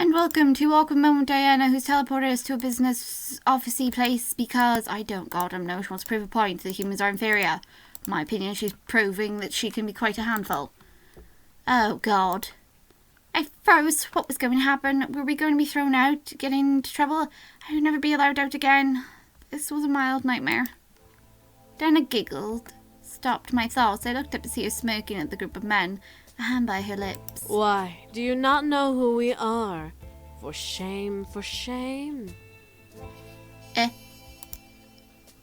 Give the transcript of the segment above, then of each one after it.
And welcome to Awkward Moment Diana, who's teleported us to a business officey place because I don't goddamn know. She wants to prove a point that humans are inferior. In my opinion, she's proving that she can be quite a handful. Oh god. I froze. What was going to happen? Were we going to be thrown out, get into trouble? I would never be allowed out again. This was a mild nightmare. Diana giggled, stopped my thoughts. I looked up to see her smirking at the group of men, a hand by her lips. Why, do you not know who we are? For shame, for shame.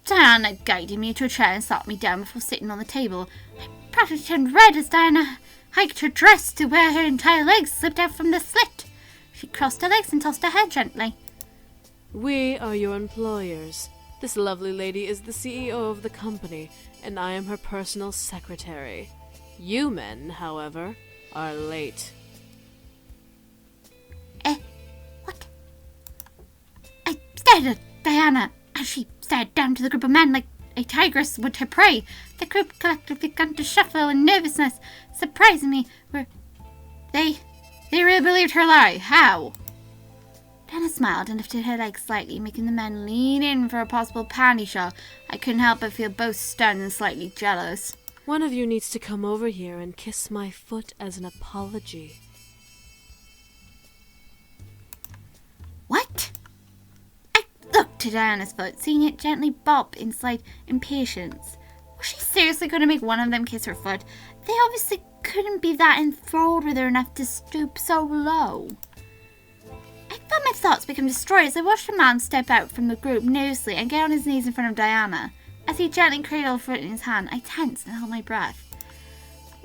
Diana guided me to a chair and sat me down before sitting on the table. I practically turned red as Diana hiked her dress to where her entire legs slipped out from the slit. She crossed her legs and tossed her head gently. We are your employers. This lovely lady is the CEO of the company, and I am her personal secretary. You men, however, are late. What? I stared at Diana as she stared down to the group of men like a tigress would her prey. The group collectively began to shuffle in nervousness. Surprisingly, they really believed her lie. How? Diana smiled and lifted her legs slightly, making the men lean in for a possible panty shot. I couldn't help but feel both stunned and slightly jealous. One of you needs to come over here and kiss my foot as an apology. What? I looked to Diana's foot, seeing it gently bop in slight impatience. Was she seriously going to make one of them kiss her foot? They obviously couldn't be that enthralled with her enough to stoop so low. I felt my thoughts become destroyed as I watched a man step out from the group nervously and get on his knees in front of Diana. As he gently cradled her foot in his hand, I tensed and held my breath.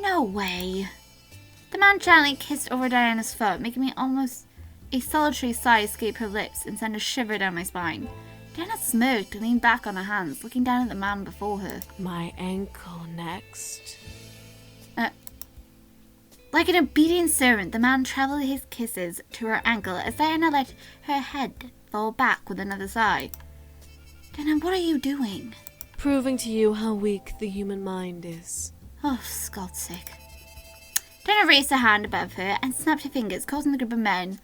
No way. The man gently kissed over Diana's foot, making me almost a solitary sigh escape her lips and send a shiver down my spine. Diana smirked and leaned back on her hands, looking down at the man before her. My ankle next. Like an obedient servant, the man travelled his kisses to her ankle as Diana let her head fall back with another sigh. Diana, what are you doing? Proving to you how weak the human mind is. Oh, for God's sake. Diana raised her hand above her and snapped her fingers, causing the group of men,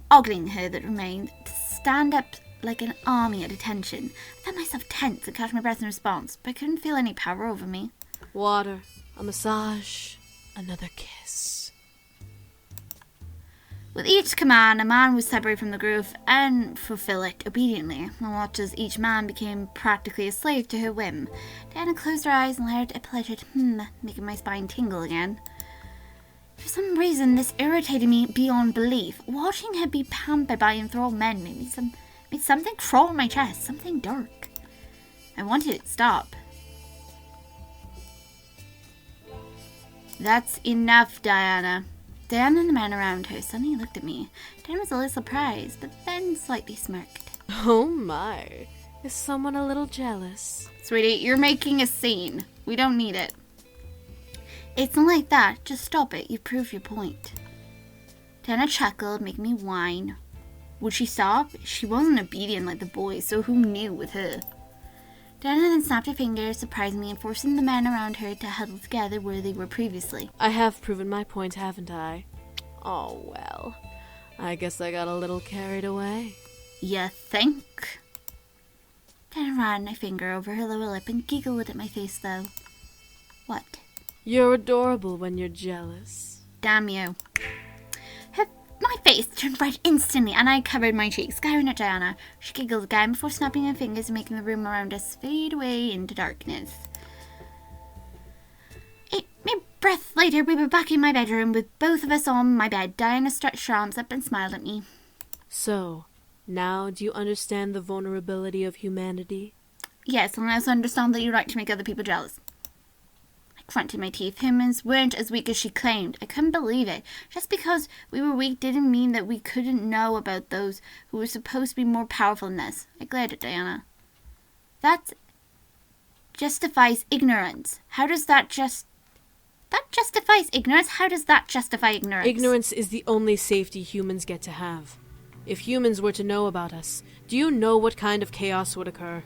ogling her that remained, to stand up like an army at attention. I felt myself tense and catch my breath in response, but I couldn't feel any power over me. Water, a massage, another kiss. With each command, a man was separated from the group and fulfill it obediently. I watched as each man became practically a slave to her whim. Diana closed her eyes and let a pleasured making my spine tingle again. For some reason, this irritated me beyond belief. Watching her be pampered by enthralled men made something crawl in my chest, something dark. I wanted it to stop. That's enough, Diana. Diana and the man around her suddenly looked at me. Diana was a little surprised, but then slightly smirked. Oh my, is someone a little jealous? Sweetie, you're making a scene. We don't need it. It's not like that. Just stop it. You've proved your point. Diana chuckled, making me whine. Would she stop? She wasn't obedient like the boys, so who knew with her? Diana then snapped her fingers, surprising me and forcing the men around her to huddle together where they were previously. I have proven my point, haven't I? Oh, well. I guess I got a little carried away. You think? Diana ran a finger over her lower lip and giggled at my face, though. What? You're adorable when you're jealous. Damn you. My face turned red instantly, and I covered my cheeks, scowling at Diana. She giggled again before snapping her fingers and making the room around us fade away into darkness. A breath later, we were back in my bedroom with both of us on my bed. Diana stretched her arms up and smiled at me. So, now do you understand the vulnerability of humanity? Yes, and I also understand that you like to make other people jealous. I grunted my teeth. Humans weren't as weak as she claimed. I couldn't believe it. Just because we were weak didn't mean that we couldn't know about those who were supposed to be more powerful than us. I glared at Diana. That justifies ignorance. How does that justifies ignorance? How does that justify ignorance? Ignorance is the only safety humans get to have. If humans were to know about us, do you know what kind of chaos would occur?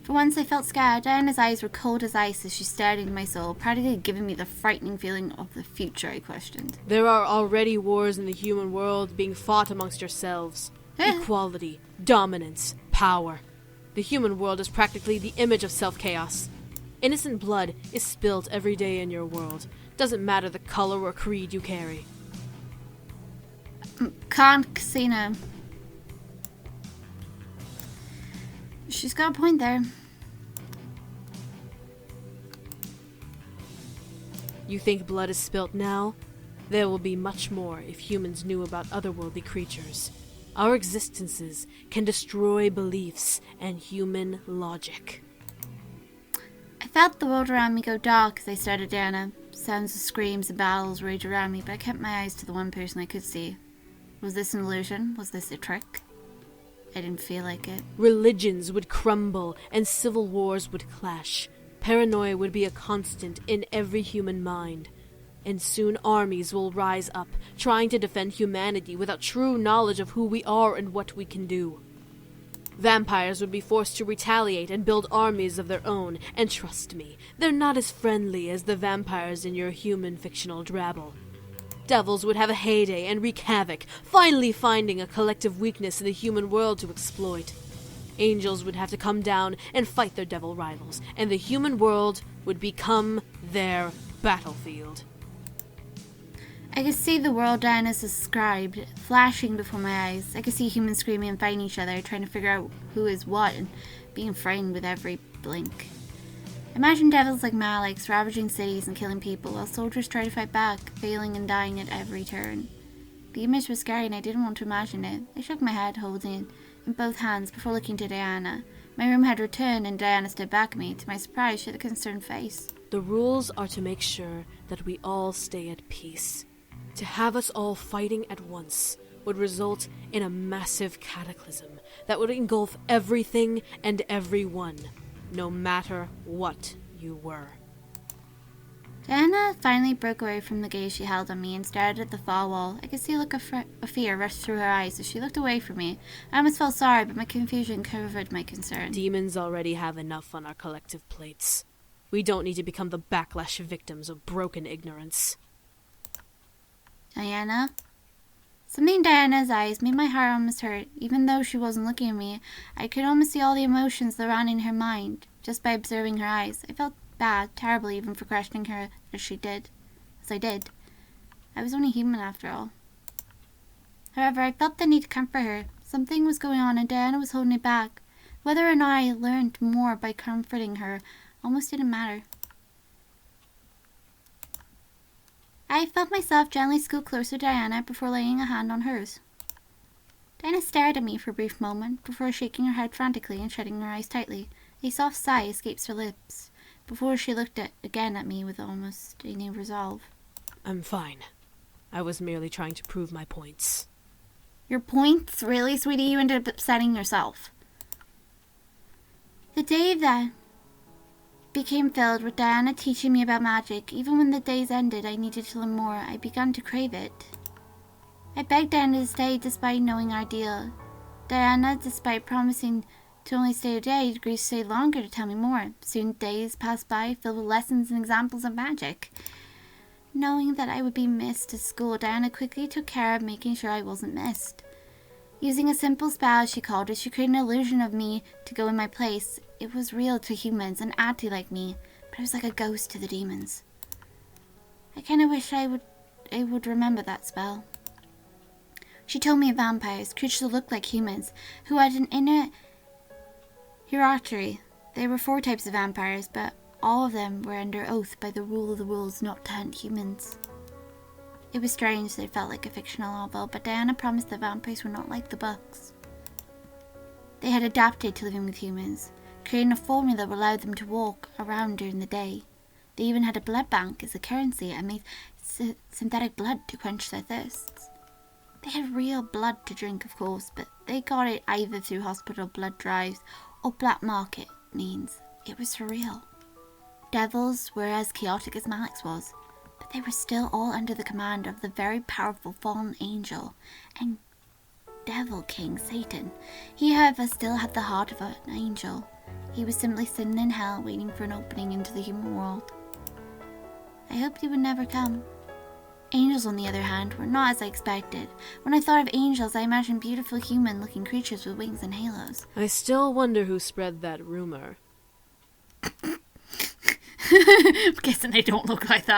For once I felt scared. Diana's eyes were cold as ice as she stared into my soul, practically giving me the frightening feeling of the future I questioned. There are already wars in the human world being fought amongst yourselves. Equality, dominance, power. The human world is practically the image of self-chaos. Innocent blood is spilled every day in your world. Doesn't matter the color or creed you carry. Can't casino. She's got a point there. You think blood is spilt now? There will be much more if humans knew about otherworldly creatures. Our existences can destroy beliefs and human logic. I felt the world around me go dark as I stared at Diana. Sounds of screams and battles raged around me, but I kept my eyes to the one person I could see. Was this an illusion? Was this a trick? I didn't feel like it. Religions would crumble and civil wars would clash. Paranoia would be a constant in every human mind. And soon armies will rise up, trying to defend humanity without true knowledge of who we are and what we can do. Vampires would be forced to retaliate and build armies of their own, and trust me, they're not as friendly as the vampires in your human fictional drabble. Devils would have a heyday and wreak havoc, finally finding a collective weakness in the human world to exploit. Angels would have to come down and fight their devil rivals, and the human world would become their battlefield. I could see the world Diana's described flashing before my eyes. I could see humans screaming and fighting each other, trying to figure out who is what, and being frightened with every blink. Imagine devils like Maleks ravaging cities and killing people, while soldiers try to fight back, failing and dying at every turn. The image was scary and I didn't want to imagine it. I shook my head, holding it in both hands before looking to Diana. My room had returned and Diana stood back at me. To my surprise, she had a concerned face. The rules are to make sure that we all stay at peace. To have us all fighting at once would result in a massive cataclysm that would engulf everything and everyone, no matter what you were. Diana finally broke away from the gaze she held on me and stared at the far wall. I could see a look of fear rush through her eyes as she looked away from me. I almost felt sorry, but my confusion covered my concern. Demons already have enough on our collective plates. We don't need to become the backlash victims of broken ignorance. Diana? Something in Diana's eyes made my heart almost hurt. Even though she wasn't looking at me, I could almost see all the emotions that ran in her mind just by observing her eyes. I felt bad, terrible even, for questioning her as I did. I was only human after all. However, I felt the need to comfort her. Something was going on and Diana was holding it back. Whether or not I learned more by comforting her almost didn't matter. I felt myself gently scoot closer to Diana before laying a hand on hers. Diana stared at me for a brief moment before shaking her head frantically and shutting her eyes tightly. A soft sigh escapes her lips before she looked again at me with almost a new resolve. I'm fine. I was merely trying to prove my points. Your points? Really, sweetie? You ended up upsetting yourself. The day that became filled with Diana teaching me about magic. Even when the days ended, I needed to learn more. I began to crave it. I begged Diana to stay despite knowing our deal. Diana, despite promising to only stay a day, agreed to stay longer to tell me more. Soon days passed by, filled with lessons and examples of magic. Knowing that I would be missed at school, Diana quickly took care of making sure I wasn't missed. Using a simple spell, she called it, she created an illusion of me to go in my place. It was real to humans and acted like me, but it was like a ghost to the demons. I kind of wish I would remember that spell. She told me of vampires, creatures that looked like humans, who had an inner hierarchy. There were 4 types of vampires, but all of them were under oath by the rule of the rules not to hunt humans. It was strange that it felt like a fictional novel, but Diana promised that vampires were not like the books. They had adapted to living with humans, creating a formula that would allow them to walk around during the day. They even had a blood bank as a currency and made synthetic blood to quench their thirsts. They had real blood to drink, of course, but they got it either through hospital blood drives or black market means. It was surreal. Devils were as chaotic as Maleks was, but they were still all under the command of the very powerful fallen angel and devil king Satan. He, however, still had the heart of an angel. He was simply sitting in hell waiting for an opening into the human world. I hoped he would never come. Angels, on the other hand, were not as I expected. When I thought of angels, I imagined beautiful human-looking creatures with wings and halos. I still wonder who spread that rumor. I'm guessing they don't look like that.